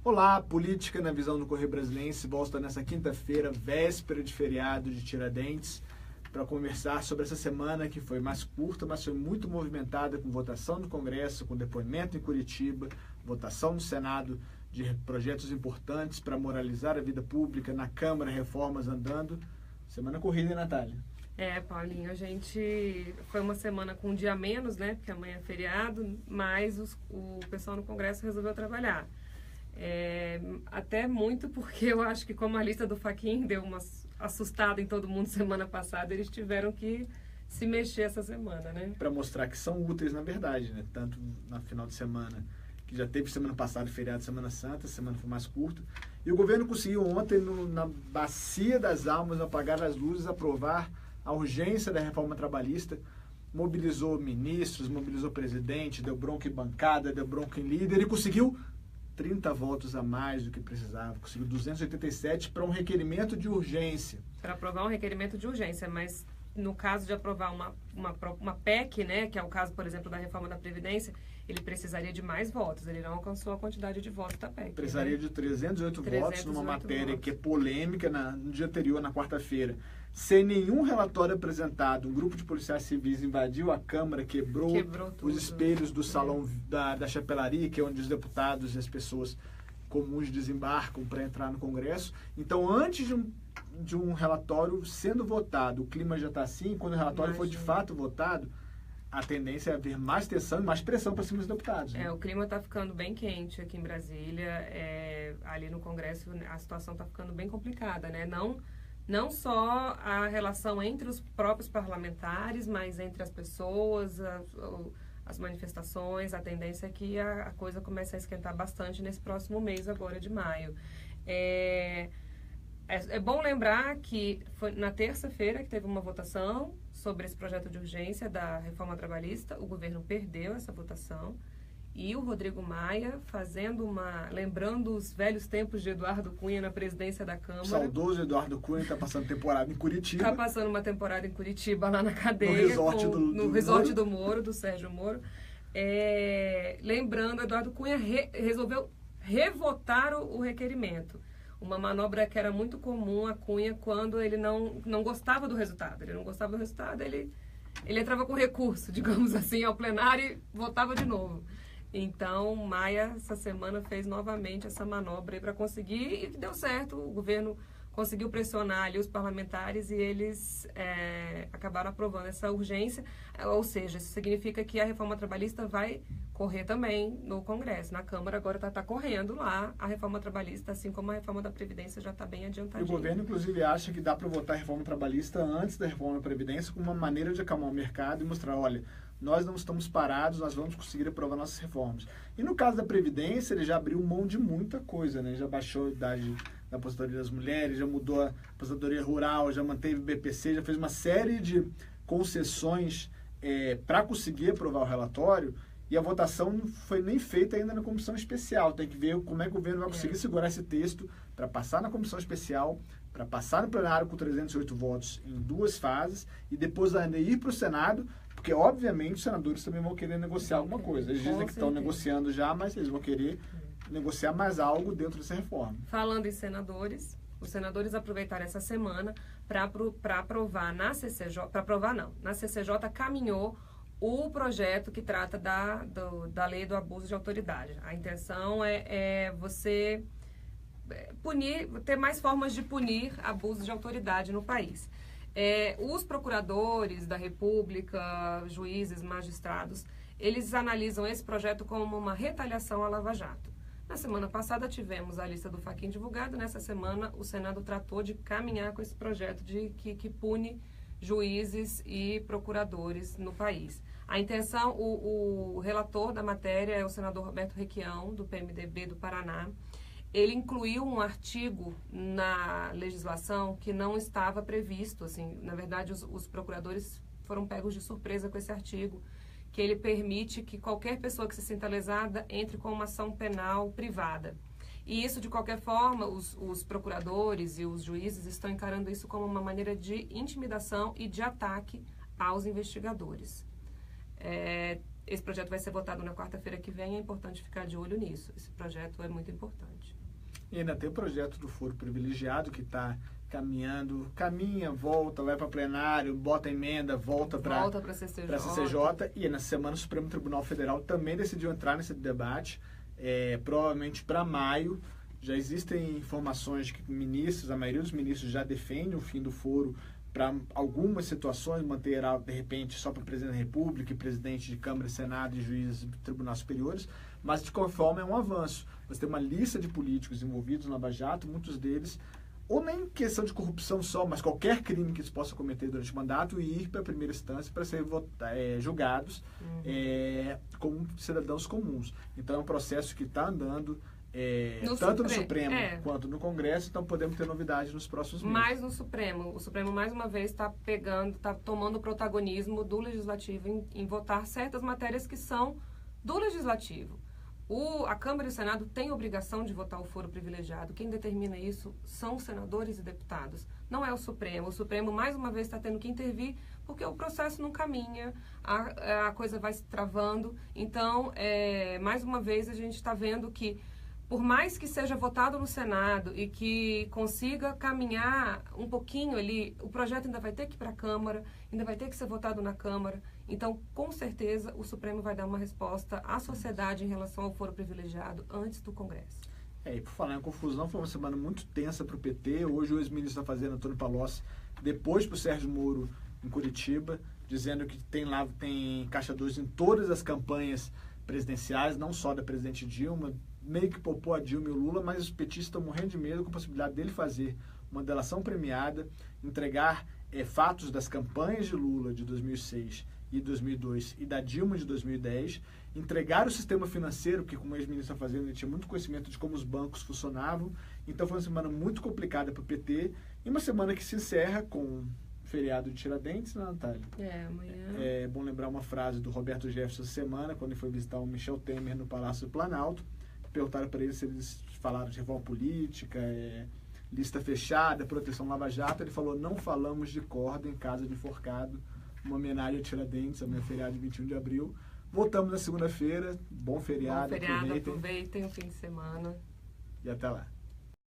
Olá, Política na Visão do Correio Brasiliense volta nessa quinta-feira, véspera de feriado de Tiradentes, para conversar sobre essa semana que foi mais curta, mas foi muito movimentada, com votação no Congresso, com depoimento em Curitiba, votação no Senado de projetos importantes para moralizar a vida pública, na Câmara, reformas andando. Semana corrida, hein, Natália? Paulinho, foi uma semana com um dia a menos, né? Porque amanhã é feriado, mas o pessoal no Congresso resolveu trabalhar. Até muito porque eu acho que como a lista do Fachin deu uma assustada em todo mundo semana passada, eles tiveram que se mexer essa semana, né? Para mostrar que são úteis, na verdade, né? Tanto na final de semana, que já teve semana passada feriado, Semana Santa, a semana foi mais curta. E o governo conseguiu ontem, na bacia das almas, no apagar das luzes, aprovar a urgência da reforma trabalhista. Mobilizou ministros, mobilizou presidente, deu bronca em bancada, deu bronca em líder e conseguiu 30 votos a mais do que precisava. Conseguiu 287 para um requerimento de urgência. Para aprovar um requerimento de urgência, mas no caso de aprovar uma PEC, né, que é o caso, por exemplo, da reforma da Previdência, ele precisaria de mais votos. Ele não alcançou a quantidade de votos da PEC. Precisaria de 308 votos numa matéria votos. Que é polêmica no dia anterior, na quarta-feira. Sem nenhum relatório apresentado, um grupo de policiais civis invadiu a Câmara, quebrou os espelhos do salão da chapelaria, que é onde os deputados e as pessoas comuns desembarcam para entrar no Congresso. Então, antes de um relatório sendo votado, o clima já está assim, quando o relatório foi de fato votado, a tendência é haver mais tensão e mais pressão para cima dos deputados. Né? O clima está ficando bem quente aqui em Brasília. Ali no Congresso a situação está ficando bem complicada, né? Não só a relação entre os próprios parlamentares, mas entre as pessoas, as manifestações. A tendência é que a coisa comece a esquentar bastante nesse próximo mês, agora de maio. É bom lembrar que foi na terça-feira que teve uma votação sobre esse projeto de urgência da reforma trabalhista. O governo perdeu essa votação. E o Rodrigo Maia lembrando os velhos tempos de Eduardo Cunha na presidência da Câmara. O saudoso Eduardo Cunha está passando temporada em Curitiba. Está passando uma temporada em Curitiba, lá na cadeia. No resort do Moro, do Sérgio Moro. Lembrando, Eduardo Cunha resolveu revotar o requerimento. Uma manobra que era muito comum a Cunha quando ele não gostava do resultado. Ele não gostava do resultado, ele entrava com recurso, digamos assim, ao plenário e votava de novo. Então, Maia, essa semana, fez novamente essa manobra para conseguir, e deu certo. O governo conseguiu pressionar ali os parlamentares e eles acabaram aprovando essa urgência. Ou seja, isso significa que a reforma trabalhista vai correr também no Congresso. Na Câmara agora está correndo lá a reforma trabalhista, assim como a reforma da Previdência já está bem adiantadinha. E o governo, inclusive, acha que dá para votar a reforma trabalhista antes da reforma da Previdência como uma maneira de acalmar o mercado e mostrar, olha, nós não estamos parados, nós vamos conseguir aprovar nossas reformas. E no caso da Previdência, ele já abriu mão de muita coisa, né? Já baixou a idade da aposentadoria das mulheres, já mudou a aposentadoria rural, já manteve o BPC, já fez uma série de concessões para conseguir aprovar o relatório. E a votação não foi nem feita ainda na comissão especial. Tem que ver como é que o governo vai conseguir segurar esse texto para passar na comissão especial, para passar no plenário com 308 votos em 2 fases e depois ainda ir para o Senado, porque obviamente os senadores também vão querer negociar alguma coisa. Eles dizem que estão negociando já, mas eles vão querer negociar mais algo dentro dessa reforma. Falando em senadores, os senadores aproveitaram essa semana para aprovar na CCJ, na CCJ caminhou o projeto que trata da lei do abuso de autoridade. A intenção é você ter mais formas de punir abuso de autoridade no país. Os procuradores da República, juízes, magistrados, eles analisam esse projeto como uma retaliação à Lava Jato. Na semana passada tivemos a lista do Fachin divulgada, nessa semana o Senado tratou de caminhar com esse projeto que pune juízes e procuradores no país. A intenção, o relator da matéria é o senador Roberto Requião, do PMDB do Paraná. Ele incluiu um artigo na legislação que não estava previsto. Assim, na verdade, os procuradores foram pegos de surpresa com esse artigo, que ele permite que qualquer pessoa que se sinta lesada entre com uma ação penal privada. E isso, de qualquer forma, os procuradores e os juízes estão encarando isso como uma maneira de intimidação e de ataque aos investigadores. esse projeto vai ser votado na quarta-feira que vem, é importante ficar de olho nisso. Esse projeto é muito importante. E ainda tem o projeto do foro privilegiado que está caminha, volta, vai para plenário, bota emenda, volta para a CCJ. E na semana o Supremo Tribunal Federal também decidiu entrar nesse debate, provavelmente para maio. Já existem informações de que a maioria dos ministros já defende o fim do foro para algumas situações, manter, de repente, só para o presidente da República, presidente de Câmara, Senado e juízes do Tribunal Superiores, mas de qualquer forma é um avanço. Você tem uma lista de políticos envolvidos no Lava Jato, muitos deles, ou nem questão de corrupção só, mas qualquer crime que eles possam cometer durante o mandato e ir para a primeira instância para serem julgados como cidadãos comuns. Então é um processo que está andando tanto no Supremo quanto no Congresso, então podemos ter novidades nos próximos meses. Mais no Supremo. O Supremo, mais uma vez, está tomando o protagonismo do Legislativo em votar certas matérias que são do Legislativo. A Câmara e o Senado têm obrigação de votar o foro privilegiado. Quem determina isso são os senadores e deputados. Não é o Supremo. O Supremo, mais uma vez, está tendo que intervir porque o processo não caminha, a coisa vai se travando. Então, mais uma vez, a gente está vendo que, por mais que seja votado no Senado e que consiga caminhar um pouquinho ali, o projeto ainda vai ter que ir para a Câmara, ainda vai ter que ser votado na Câmara. Então, com certeza, o Supremo vai dar uma resposta à sociedade em relação ao foro privilegiado antes do Congresso. E por falar em confusão, foi uma semana muito tensa para o PT. Hoje o ex-ministro da Fazenda, Antônio Palocci, depois para o Sérgio Moro em Curitiba, dizendo que tem caixa 2 em todas as campanhas presidenciais, não só da presidente Dilma, meio que poupou a Dilma e o Lula, mas os petistas estão morrendo de medo com a possibilidade dele fazer uma delação premiada, entregar fatos das campanhas de Lula de 2006 e 2002 e da Dilma de 2010, entregar o sistema financeiro, que como ex-ministro da Fazenda ele tinha muito conhecimento de como os bancos funcionavam. Então foi uma semana muito complicada para o PT e uma semana que se encerra com feriado de Tiradentes, né, Natália? Amanhã. É bom lembrar uma frase do Roberto Jefferson essa semana, quando ele foi visitar o Michel Temer no Palácio do Planalto. Perguntaram para ele se eles falaram de reforma política, lista fechada, proteção Lava Jato. Ele falou: não falamos de corda em casa de enforcado. Uma homenagem a Tiradentes, amanhã feriado de 21 de abril. Voltamos na segunda-feira. Bom feriado, aproveitem o fim de semana. E até lá.